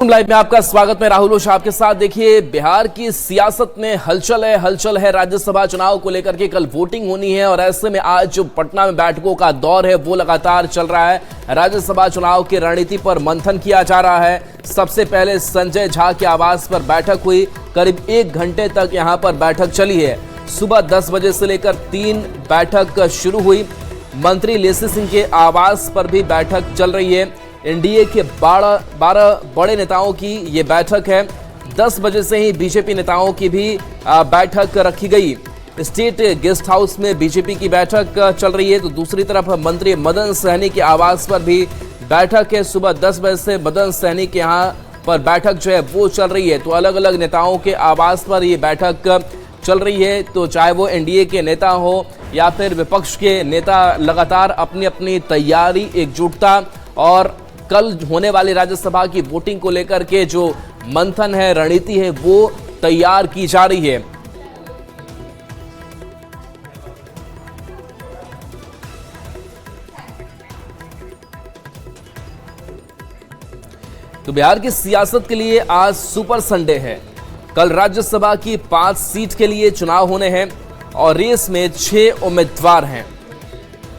Live में आपका स्वागत। मैं राहुल ओझा आपके साथ। देखिए, बिहार की सियासत में हलचल है राज्यसभा चुनाव को लेकर के। कल वोटिंग होनी है और ऐसे में आज जो पटना में बैठकों का दौर है वो लगातार चल रहा है। राज्यसभा चुनाव की रणनीति पर मंथन किया जा रहा है। सबसे पहले संजय झा के आवास पर बैठक हुई। करीब 1 घंटे तक यहां पर बैठक चली है। सुबह 10 बजे से लेकर 3 बैठक शुरू हुई। मंत्री लेसी सिंह के आवास पर भी बैठक चल रही है। एनडीए के 12 बड़े नेताओं की ये बैठक है। 10 बजे से ही बीजेपी नेताओं की भी बैठक रखी गई। स्टेट गेस्ट हाउस में बीजेपी की बैठक चल रही है, तो दूसरी तरफ मंत्री मदन सहनी के आवास पर भी बैठक है। सुबह 10 बजे से मदन सहनी के यहाँ पर बैठक जो है वो चल रही है। तो अलग अलग नेताओं के आवास पर ये बैठक चल रही है। तो चाहे वो एनडीए के नेता हो या फिर विपक्ष के नेता, लगातार अपनी अपनी तैयारी, एकजुटता और कल होने वाली राज्यसभा की वोटिंग को लेकर के जो मंथन है, रणनीति है, वो तैयार की जा रही है। तो बिहार की सियासत के लिए आज सुपर संडे है। कल राज्यसभा की 5 सीट के लिए चुनाव होने हैं और रेस में 6 उम्मीदवार हैं।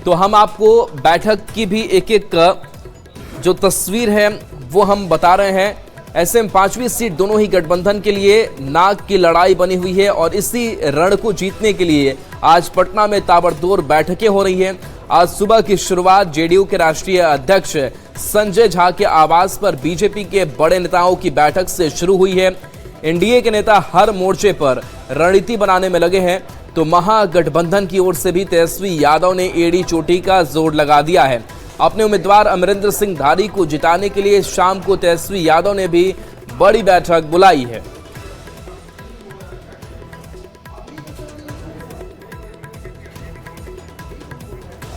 तो हम आपको बैठक की भी एक जो तस्वीर है वो हम बता रहे हैं। ऐसे में 5वीं सीट दोनों ही गठबंधन के लिए नाक की लड़ाई बनी हुई है और इसी रण को जीतने के लिए आज पटना में ताबड़तोड़ बैठकें हो रही हैं। आज सुबह की शुरुआत जेडीयू के राष्ट्रीय अध्यक्ष संजय झा के आवास पर बीजेपी के बड़े नेताओं की बैठक से शुरू हुई है। एनडीए के नेता हर मोर्चे पर रणनीति बनाने में लगे हैं। तो महागठबंधन की ओर से भी तेजस्वी यादव ने एड़ी चोटी का जोर लगा दिया है। अपने उम्मीदवार अमरिंदर सिंह धारी को जिताने के लिए शाम को तेजस्वी यादव ने भी बड़ी बैठक बुलाई है।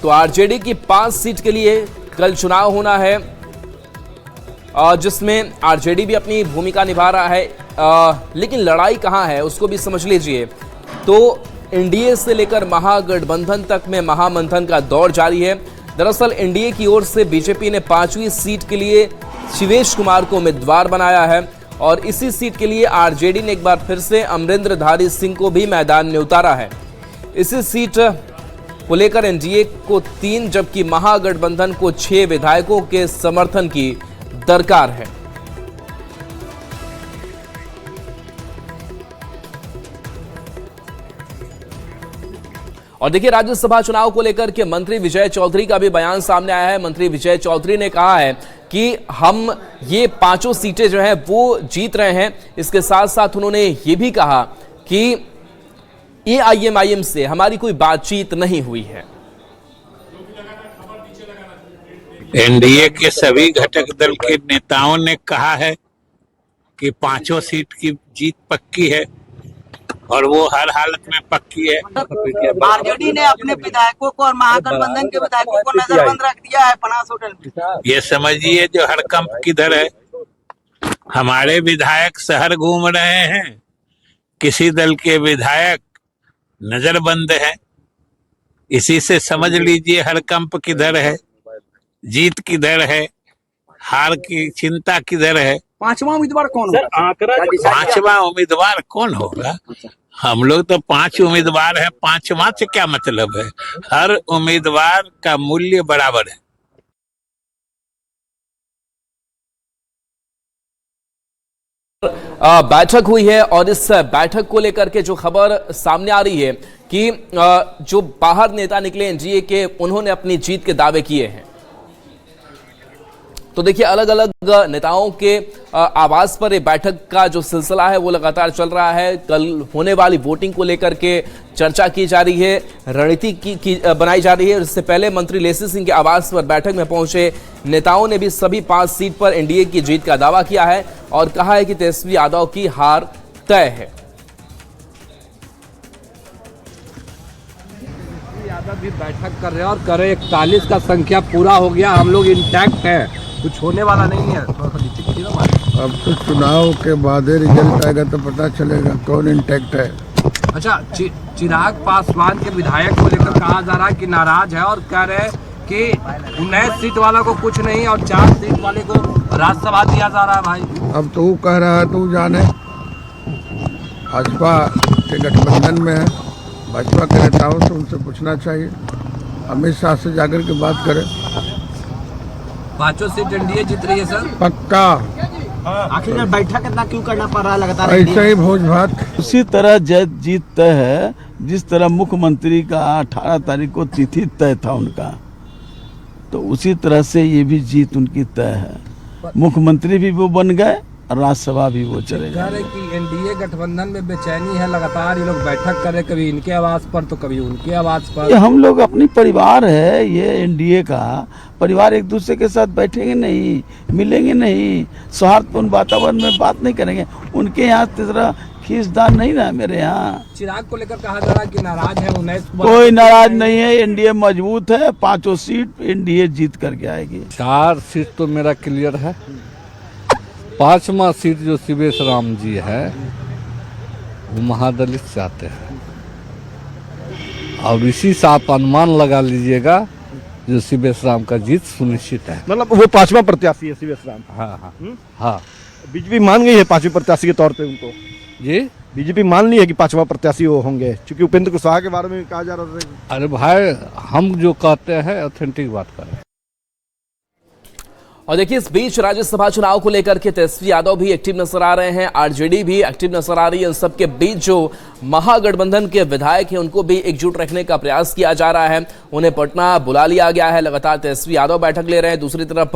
तो आरजेडी की 5 सीट के लिए कल चुनाव होना है, जिसमें आरजेडी भी अपनी भूमिका निभा रहा है। लेकिन लड़ाई कहां है उसको भी समझ लीजिए। तो एनडीए से लेकर महागठबंधन तक में महामंथन का दौर जारी है। दरअसल एनडीए की ओर से बीजेपी ने 5वीं सीट के लिए शिवेश कुमार को उम्मीदवार बनाया है और इसी सीट के लिए आरजेडी ने एक बार फिर से अमरिंदर धारी सिंह को भी मैदान में उतारा है। इसी सीट को लेकर एनडीए को 3 जबकि महागठबंधन को 6 विधायकों के समर्थन की दरकार है। और देखिए, राज्यसभा चुनाव को लेकर के मंत्री विजय चौधरी का भी बयान सामने आया है। मंत्री विजय चौधरी ने कहा है कि हम ये 5 सीटें जो हैं वो जीत रहे हैं। इसके साथ साथ उन्होंने ये भी कहा कि एआईएमआईएम से हमारी कोई बातचीत नहीं हुई है। एनडीए के सभी घटक दल के नेताओं ने कहा है कि 5 सीट की जीत पक्की है और वो हर हालत में पक्की है। आरजेडी ने अपने विधायकों को और महागठबंधन के विधायकों को नजरबंद रख दिया है पनास होटल में। ये समझिए जो हड़कंप किधर है। हमारे विधायक शहर घूम रहे हैं, किसी दल के विधायक नजरबंद है। इसी से समझ लीजिए हड़कंप किधर है, जीत किधर है, हार की चिंता किधर है। 5वां उम्मीदवार कौन होगा? 5वां उम्मीदवार कौन होगा? हम लोग तो 5 उम्मीदवार हैं, 5वां से क्या मतलब है? हर उम्मीदवार का मूल्य बराबर है। बैठक हुई है और इस बैठक को लेकर के जो खबर सामने आ रही है कि जो बाहर नेता निकले एनडीए के, उन्होंने अपनी जीत के दावे किए हैं। तो देखिए, अलग अलग नेताओं के आवास पर ये बैठक का जो सिलसिला है वो लगातार चल रहा है। कल होने वाली वोटिंग को लेकर के चर्चा की जा रही है, रणनीति की बनाई जा रही है। इससे पहले मंत्री लेसी सिंह के आवास पर बैठक में पहुंचे नेताओं ने भी सभी 5 सीट पर एनडीए की जीत का दावा किया है और कहा है कि तेजस्वी यादव की हार तय है। यादव भी बैठक कर रहे हैं और करे 41 का संख्या पूरा हो गया। हम लोग इंटैक्ट है, कुछ होने वाला नहीं है। अब तो चुनाव के बाद रिजल्ट आएगा तो पता चलेगा कौन इंटैक्ट है। अच्छा, चिराग पासवान के विधायक को लेकर कहा जा रहा है कि नाराज है और कह रहे हैं कि 19 सीट वाला को कुछ नहीं और 4 सीट वाले को राज्यसभा दिया जा रहा है भाई। अब तो वो कह रहा है तो जाने, भाजपा के गठबंधन में है, भाजपा के नेताओं से उनसे पूछना चाहिए, अमित शाह से जाकर के बात करें। 5 सीट एनडीए जीत रही है सर, पक्का। आखिर बैठक इतना क्यों करना पड़ रहा है लगातार? ऐसे ही भोज भात। उसी तरह जीत तय है जिस तरह मुख्यमंत्री का 18 तारीख को तिथि तय था उनका, तो उसी तरह से ये भी जीत उनकी तय है। मुख्यमंत्री भी वो बन गए और राज्यसभा भी वो चले कह रहे कि एनडीए गठबंधन में बेचैनी है, लगातार ये लोग बैठक कर रहे, कभी इनके आवाज पर तो कभी उनके आवाज पर। ये हम लोग अपनी परिवार है, ये एनडीए का परिवार, एक दूसरे के साथ बैठेंगे नहीं, मिलेंगे नहीं, सौहार्दपूर्ण वातावरण में बात नहीं करेंगे। उनके यहाँ तीसरा खींचदान नहीं ना मेरे यहाँ। चिराग को लेकर कहा जा रहा है कि नाराज है 19 कोई नाराज नहीं है, एनडीए मजबूत है, 5 सीट एनडीए जीत करके आएगी। 4 सीट तो मेरा क्लियर है, 5वां सीट जो शिवेश राम जी है वो महादलित चाहते हैं, और इसी से आप अनुमान लगा लीजिएगा जो शिवेश राम का जीत सुनिश्चित है। मतलब वो 5वां प्रत्याशी है शिवेश राम। हाँ हाँ बीजेपी मान गई है 5वें प्रत्याशी के तौर पे उनको। जी बीजेपी मान ली है कि 5वां प्रत्याशी वो होंगे, क्योंकि उपेंद्र कुशवाहा के बारे में कहा जा रहा था। अरे भाई, हम जो कहते हैं ऑथेंटिक बात करें। और देखिए, इस बीच राज्यसभा चुनाव को लेकर के तेजस्वी यादव भी एक्टिव नजर आ रहे हैं, आरजेडी भी एक्टिव नजर आ रही है। इन सबके बीच जो महागठबंधन के विधायक हैं उनको भी एकजुट रखने का प्रयास किया जा रहा है, उन्हें पटना बुला लिया गया है। लगातार तेजस्वी यादव बैठक ले रहे हैं, दूसरी तरफ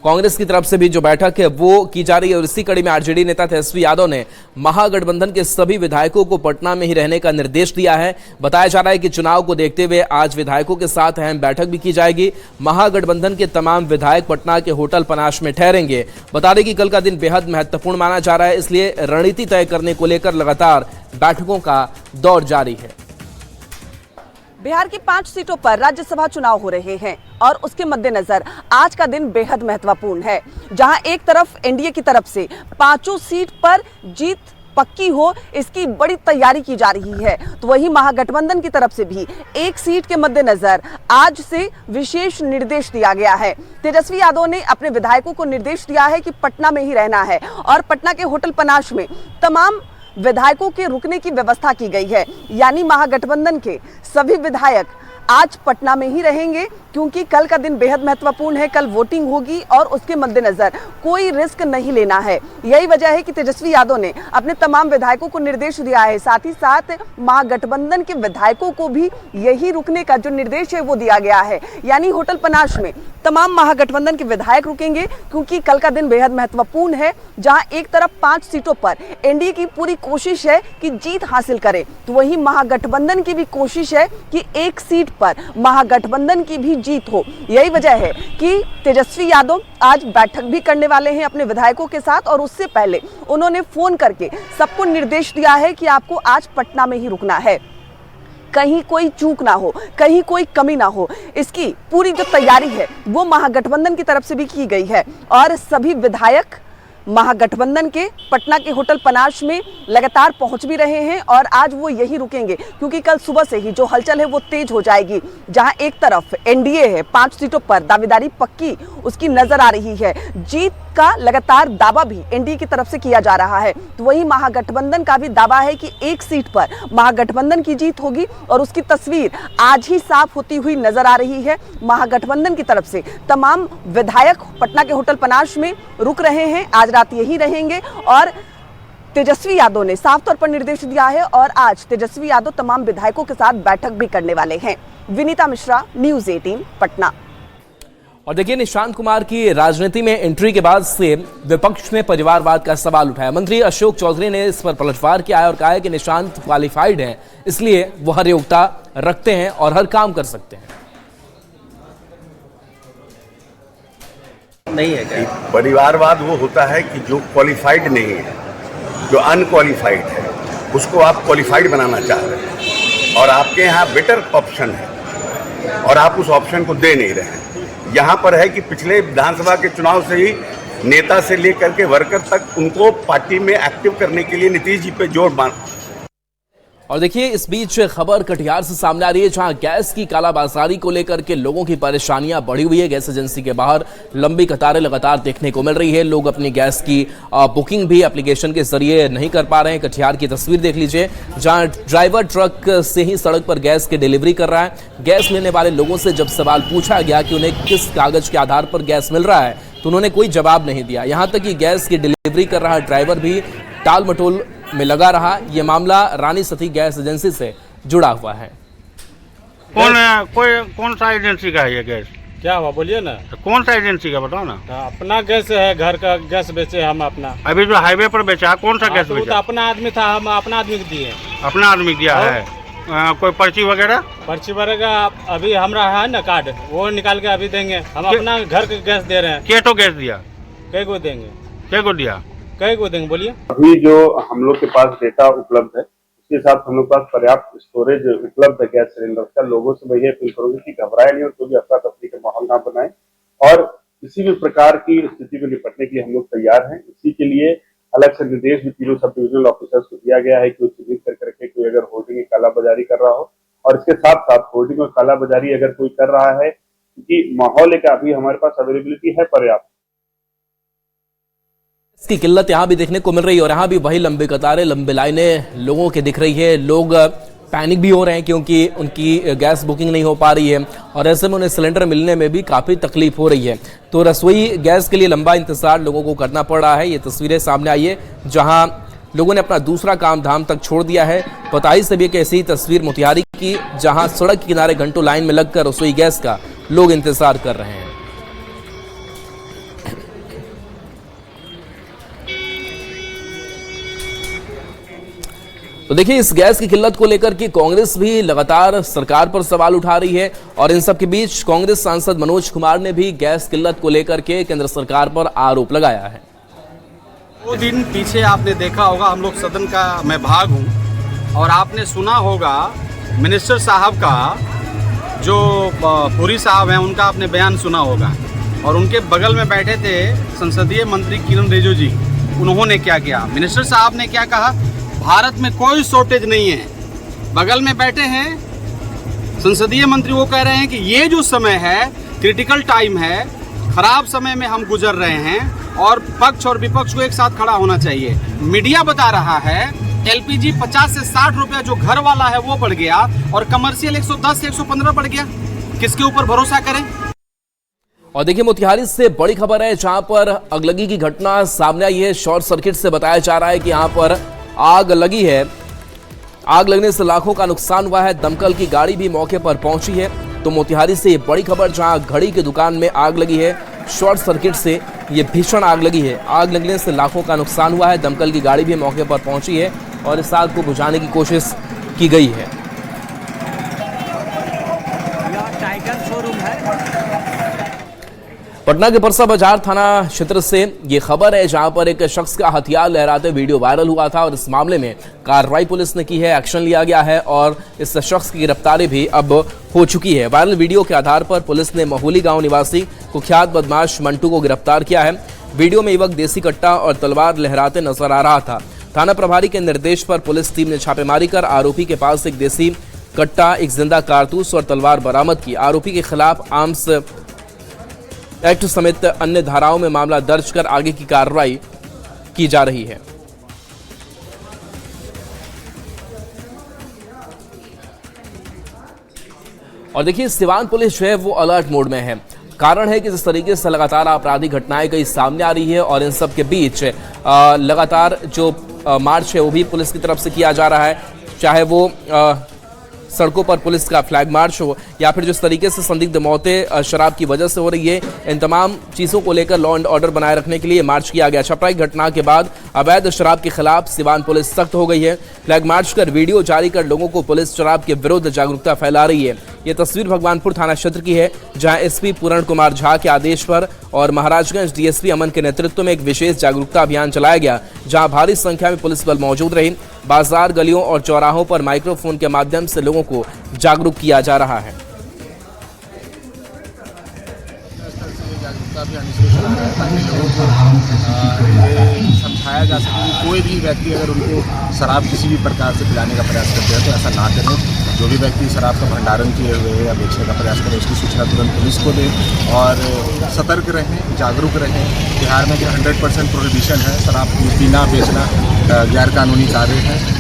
कांग्रेस की तरफ से भी जो बैठक है वो की जा रही है। और इसी कड़ी में आरजेडी नेता तेजस्वी यादव ने महागठबंधन के सभी विधायकों को पटना में ही रहने का निर्देश दिया है। बताया जा रहा है कि चुनाव को देखते हुए आज विधायकों के साथ अहम बैठक भी की जाएगी। महागठबंधन के तमाम विधायक पटना के होटल पनाश में ठहरेंगे। बता दें कि कल का दिन बेहद महत्वपूर्ण माना जा रहा है, इसलिए रणनीति तय करने को लेकर लगातार बैठकों का दौर जारी है। बिहार की 5 सीटों पर राज्यसभा चुनाव हो रहे हैं और उसके मद्देनजर आज का दिन बेहद महत्वपूर्ण है, जहां एक तरफ एनडीए की तरफ से 5 सीट पर जीत पक्की हो, इसकी बड़ी तैयारी की जा रही है, तो वहीं महागठबंधन की तरफ से भी 1 सीट के मद्देनजर आज से विशेष निर्देश दिया गया है। तेजस्वी यादव ने अपने विधायकों को निर्देश दिया है कि पटना में ही रहना है और पटना के होटल पनाश में तमाम विधायकों के रुकने की व्यवस्था की गई है। यानी महागठबंधन के सभी विधायक आज पटना में ही रहेंगे, क्योंकि कल का दिन बेहद महत्वपूर्ण है। कल वोटिंग होगी और उसके मद्देनजर कोई रिस्क नहीं लेना है। यही वजह है कि तेजस्वी यादव ने अपने तमाम विधायकों को निर्देश दिया है। साथ ही साथ महागठबंधन के विधायकों को भी यही रुकने का जो निर्देश है वो दिया गया है। यानी होटल पनाश में तमाम महागठबंधन के विधायक रुकेंगे, क्योंकि कल का दिन बेहद महत्वपूर्ण है, जहां एक तरफ 5 सीटों पर एनडीए की पूरी कोशिश है कि जीत हासिल करे, तो वहीं महागठबंधन की भी कोशिश है कि 1 सीट पर महागठबंधन की भी जीत हो। यही वजह है कि तेजस्वी यादव आज बैठक भी करने वाले हैं अपने विधायकों के साथ, और उससे पहले उन्होंने फोन करके सबको निर्देश दिया है कि आपको आज पटना में ही रुकना है, कहीं कोई चूक ना हो, कहीं कोई कमी ना हो। इसकी पूरी जो तैयारी है वो महागठबंधन की तरफ से भी की गई है और सभी विधायक महागठबंधन के पटना के होटल पनाश में लगातार पहुंच भी रहे हैं और आज वो यही रुकेंगे, क्योंकि कल सुबह से ही जो हलचल है वो तेज हो जाएगी। जहां एक तरफ एनडीए है, 5 सीटों पर दावेदारी पक्की उसकी नजर आ रही है, जीत का लगातार दावा भी एनडीए की तरफ से किया जा रहा है, तो वही महागठबंधन का भी दावा है कि 1 सीट पर महागठबंधन की जीत होगी और उसकी तस्वीर आज ही साफ होती हुई नजर आ रही है। महागठबंधन की तरफ से तमाम विधायक पटना के होटल पनाश में रुक रहे हैं, आज रात यही रहेंगे और तेजस्वी यादव ने साफ तौर पर निर्देश दिया है और आज तेजस्वी यादव तमाम विधायकों के साथ बैठक भी करने वाले हैं। विनीता मिश्रा, न्यूज़ 18 पटना। और देखिए, निशांत कुमार की राजनीति में एंट्री के बाद से विपक्ष ने परिवारवाद का सवाल उठाया। मंत्री अशोक चौधरी ने इस पर पलटवार किया है और कहा है कि निशांत क्वालिफाइड हैं, इसलिए वो हर योग्यता रखते हैं और हर काम कर सकते हैं। नहीं है क्या? परिवारवाद वो होता है कि जो क्वालिफाइड नहीं है, जो अनक्वालिफाइड है, उसको आप क्वालिफाइड बनाना चाह रहे हैं और आपके यहाँ बेटर ऑप्शन है और आप उस ऑप्शन को दे नहीं रहे हैं। यहाँ पर है कि पिछले विधानसभा के चुनाव से ही नेता से लेकर के वर्कर तक उनको पार्टी में एक्टिव करने के लिए नीतीश जी पे जोर और देखिए इस बीच खबर कटिहार से सामने आ रही है, जहां गैस की कालाबाजारी को लेकर के लोगों की परेशानियां बढ़ी हुई है। गैस एजेंसी के बाहर लंबी कतारें लगातार देखने को मिल रही है। लोग अपनी गैस की बुकिंग भी एप्लीकेशन के जरिए नहीं कर पा रहे हैं। कटिहार की तस्वीर देख लीजिए, जहां ड्राइवर ट्रक से ही सड़क पर गैस की डिलीवरी कर रहा है। गैस लेने वाले लोगों से जब सवाल पूछा गया कि उन्हें किस कागज के आधार पर गैस मिल रहा है, तो उन्होंने कोई जवाब नहीं दिया। यहां तक कि गैस की डिलीवरी कर रहा ड्राइवर भी टाल मटोल में लगा रहा। यह मामला रानी सती गैस एजेंसी से जुड़ा हुआ है। कौन सा एजेंसी का है ये गैस? क्या हुआ बोलिए ना। कौन सा एजेंसी का बताओ ना। अपना गैस है, घर का गैस बेचे हम अपना। अभी जो हाईवे पर बेचा कौन सा गैस बेचा? तो अपना आदमी था, हम अपना आदमी को दिए। अपना आदमी दिया है? कोई पर्ची वगैरह? पर्ची वगैरह अभी हमारा है ना कार्ड, वो निकाल के अभी देंगे। हम अपना घर का गैस दे रहे हैं। क्या तो गैस दिया? कई को देंगे? क्या को दिया? कई को देंगे बोलिए। अभी जो हम लोग के पास डेटा उपलब्ध है उसके हिसाब से हम लोग के पास पर्याप्त स्टोरेज उपलब्ध है गैस सिलेंडर का। लोगों से मैं ये अपील करूंगी कि घबराए नहीं और कोई भी अफरा तफरी का माहौल ना बनाए, और किसी भी प्रकार की स्थिति को निपटने के लिए हम लोग तैयार हैं। इसी के लिए अलग से निर्देश भी तीनों सब डिविजनल ऑफिसर्स को दिया गया है कि उसे चिन्हित करके कोई अगर होर्डिंग की कालाबाजारी कर रहा हो, और इसके साथ साथ होर्डिंग और कालाबाजारी अगर कोई कर रहा है, क्योंकि माहौल का अभी हमारे पास अवेलेबिलिटी है पर्याप्त। इसकी किल्लत यहाँ भी देखने को मिल रही है, और यहाँ भी वही लंबी कतारें, लंबी लाइनें लोगों के दिख रही है। लोग पैनिक भी हो रहे हैं क्योंकि उनकी गैस बुकिंग नहीं हो पा रही है, और ऐसे में उन्हें सिलेंडर मिलने में भी काफ़ी तकलीफ हो रही है। तो रसोई गैस के लिए लंबा इंतजार लोगों को करना पड़ रहा है। ये तस्वीरें सामने आई है, जहां लोगों ने अपना दूसरा काम धाम तक छोड़ दिया है। पताई से भी एक ऐसी तस्वीर मोतिहारी की, जहां सड़क के किनारे घंटों लाइन में लगकर रसोई गैस का लोग इंतजार कर रहे हैं। तो देखिए, इस गैस की किल्लत को लेकर के कांग्रेस भी लगातार सरकार पर सवाल उठा रही है, और इन सब के बीच कांग्रेस सांसद मनोज कुमार ने भी गैस किल्लत को लेकर के केंद्र सरकार पर आरोप लगाया है। 2 दिन पीछे आपने देखा होगा, हम लोग सदन का मैं भाग हूं, और आपने सुना होगा मिनिस्टर साहब का, जो पुरी साहब हैं, उनका आपने बयान सुना होगा। और उनके बगल में बैठे थे संसदीय मंत्री किरण रिजिजू जी। उन्होंने क्या किया? मिनिस्टर साहब ने क्या कहा? भारत में कोई शॉर्टेज नहीं है। बगल में बैठे हैं संसदीय मंत्री, वो कह रहे हैं कि ये जो समय है क्रिटिकल टाइम है, खराब समय में हम गुजर रहे हैं, और पक्ष और विपक्ष को एक साथ खड़ा होना चाहिए। मीडिया बता रहा है एलपीजी 50 से 60 रुपया जो घर वाला है वो बढ़ गया, और कमर्शियल 110 से 115 बढ़ गया। किसके ऊपर भरोसा करें? और देखिए, मोतिहारी से बड़ी खबर है, जहां पर अगलगी की घटना सामने आई है। शॉर्ट सर्किट से बताया जा रहा है कि यहां पर आग लगी है। आग लगने से लाखों का नुकसान हुआ है। दमकल की गाड़ी भी मौके पर पहुंची है। तो मोतिहारी से ये बड़ी खबर, जहां घड़ी की दुकान में आग लगी है। शॉर्ट सर्किट से ये भीषण आग लगी है। आग लगने से लाखों का नुकसान हुआ है। दमकल की गाड़ी भी मौके पर पहुंची है और इस आग को बुझाने की कोशिश की गई है। टाइगर शोरूम है। पटना के परसा बाजार थाना क्षेत्र से ये खबर है, जहां पर एक शख्स का हथियार लहराते वीडियो वायरल हुआ था, और इस मामले में कार्रवाई पुलिस ने की है, एक्शन लिया गया है, और इस शख्स की गिरफ्तारी भी अब हो चुकी है। वायरल वीडियो के आधार पर पुलिस ने महुली गांव निवासी कुख्यात बदमाश मंटू को गिरफ्तार किया है। वीडियो में युवक देसी कट्टा और तलवार लहराते नजर आ रहा था। थाना प्रभारी के निर्देश पर पुलिस टीम ने छापेमारी कर आरोपी के पास एक देसी कट्टा, एक जिंदा कारतूस और तलवार बरामद की। आरोपी के खिलाफ आर्म्स एक्ट समेत अन्य धाराओं में मामला दर्ज कर आगे की कार्रवाई की जा रही है। और देखिए, सिवान पुलिस जो है वो अलर्ट मोड में है। कारण है कि जिस तरीके से लगातार आपराधिक घटनाएं कई सामने आ रही है, और इन सब के बीच लगातार जो मार्च है वो भी पुलिस की तरफ से किया जा रहा है, चाहे वो सड़कों पर पुलिस का फ्लैग मार्च हो, या फिर जिस तरीके से संदिग्ध मौतें शराब की वजह से हो रही है, इन तमाम चीज़ों को लेकर लॉ एंड ऑर्डर बनाए रखने के लिए मार्च किया गया। छपरा की घटना के बाद अवैध शराब के खिलाफ सिवान पुलिस सख्त हो गई है। फ्लैग मार्च कर वीडियो जारी कर लोगों को पुलिस शराब के विरुद्ध जागरूकता फैला रही है। ये तस्वीर भगवानपुर थाना क्षेत्र की है, जहां एसपी पूरण कुमार झा के आदेश पर और महाराजगंज डीएसपी अमन के नेतृत्व में एक विशेष जागरूकता अभियान चलाया गया, जहां भारी संख्या में पुलिस बल मौजूद रही। बाजार, गलियों और चौराहों पर माइक्रोफोन के माध्यम से लोगों को जागरूक किया जा रहा है। जागरूकता अभियान इसलिए चला रहा है ताकि लोगों को ये समझाया जा सके कि कोई भी व्यक्ति अगर उनको शराब किसी भी प्रकार से पिलाने का प्रयास करते हैं तो ऐसा ना करें। जो भी व्यक्ति शराब का भंडारण किए हुए है या बेचने का प्रयास करे उसकी सूचना तुरंत पुलिस को दें और सतर्क रहें, जागरूक रहें। बिहार में 100% प्रोहिबिशन है, शराब पीना बेचना गैरकानूनी कार्य है।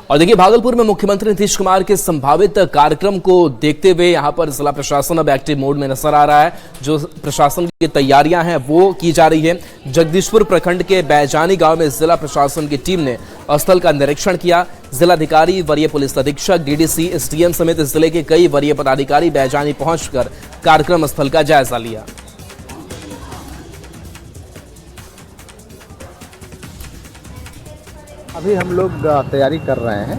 और देखिए, भागलपुर में मुख्यमंत्री नीतीश कुमार के संभावित कार्यक्रम को देखते हुए यहां पर जिला प्रशासन अब एक्टिव मोड में नजर आ रहा है। जो प्रशासन की तैयारियां हैं वो की जा रही है। जगदीशपुर प्रखंड के बैजानी गांव में जिला प्रशासन की टीम ने स्थल का निरीक्षण किया। जिलाधिकारी, वरीय पुलिस अधीक्षक, डीडीसी, एसडीएम समेत जिले के कई वरीय पदाधिकारी बैजानी पहुंचकर कार्यक्रम स्थल का जायजा लिया। अभी हम लोग तैयारी कर रहे हैं,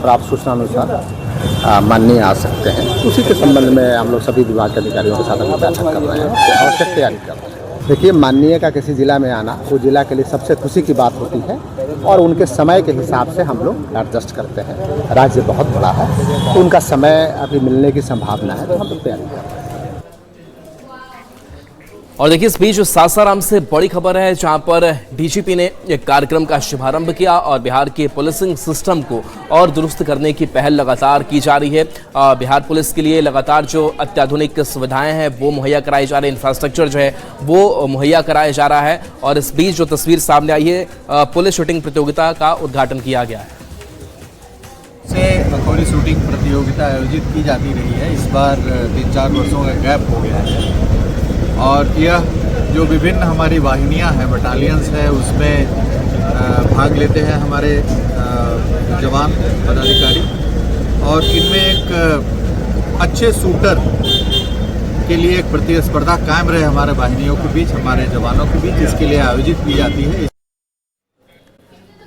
प्राप्त सूचना अनुसार माननीय आ सकते हैं। उसी के संबंध में हम लोग सभी विभाग के अधिकारियों के साथ अभी बैठक कर रहे हैं, आवश्यक तैयारी कर रहे हैं। देखिए, माननीय का किसी जिला में आना वो जिला के लिए सबसे खुशी की बात होती है और उनके समय के हिसाब से हम लोग एडजस्ट करते हैं। राज्य बहुत बड़ा है तो उनका समय अभी मिलने की संभावना है, तो हम लोग तैयारी कर रहे हैं। और देखिए, इस बीच सासाराम से बड़ी खबर है जहां पर डीजीपी ने एक कार्यक्रम का शुभारंभ किया और बिहार के पुलिसिंग सिस्टम को और दुरुस्त करने की पहल लगातार की जा रही है। बिहार पुलिस के लिए लगातार जो अत्याधुनिक सुविधाएं हैं वो मुहैया कराई जा रही है, इंफ्रास्ट्रक्चर जो है वो मुहैया कराया जा रहा है। और इस बीच जो तस्वीर सामने आई है, पुलिस शूटिंग प्रतियोगिता का उद्घाटन किया गया है। से थोड़ी शूटिंग प्रतियोगिता आयोजित की जाती रही है। इस बार 3-4 वर्षों का गैप हो गया है और यह जो विभिन्न हमारी वाहिनियां हैं, बटालियंस है, उसमें भाग लेते हैं हमारे जवान पदाधिकारी और इनमें एक अच्छे शूटर के लिए एक प्रतिस्पर्धा कायम रहे हमारे वाहिनियों के बीच, हमारे जवानों के बीच, इसके लिए आयोजित की जाती है।